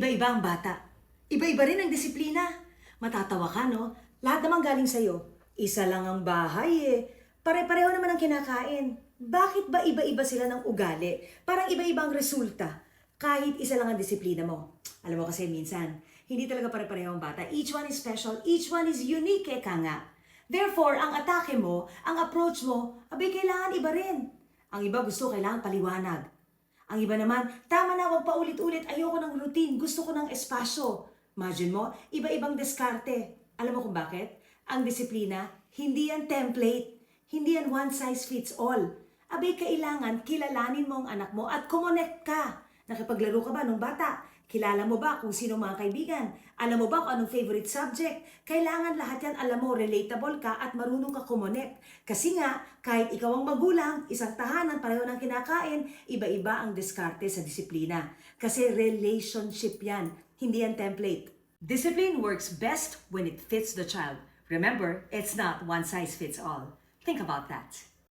Iba-iba ang bata. Iba-iba rin ang disiplina. Matatawa ka, no? Lahat naman galing sa'yo. Isa lang ang bahay eh. Pare-pareho naman ang kinakain. Bakit ba iba-iba sila ng ugali? Parang iba-iba ang resulta. Kahit isa lang ang disiplina mo. Alam mo kasi minsan, hindi talaga pare-pareho ang bata. Each one is special, each one is unique, ka nga. Therefore, ang atake mo, ang approach mo, kailangan iba rin. Ang iba gusto, kailangan paliwanag. Ang iba naman, tama na, wag pa ulit-ulit, ayoko ng routine, gusto ko ng espasyo. Imagine mo, iba-ibang diskarte. Alam mo kung bakit? Ang disiplina, hindi yan template. Hindi yan one size fits all. Kailangan kilalanin mo ang anak mo at kumonect ka. Nakipaglaro ka ba nung bata? Kilala mo ba kung sino mga kaibigan? Alam mo ba kung anong favorite subject? Kailangan lahat yan alam mo, relatable ka at marunong ka kumonect. Kasi nga, kahit ikaw ang magulang, isang tahanan, pareho ng kinakain, iba-iba ang diskarte sa disiplina. Kasi relationship yan, hindi yan template. Discipline works best when it fits the child. Remember, it's not one size fits all. Think about that.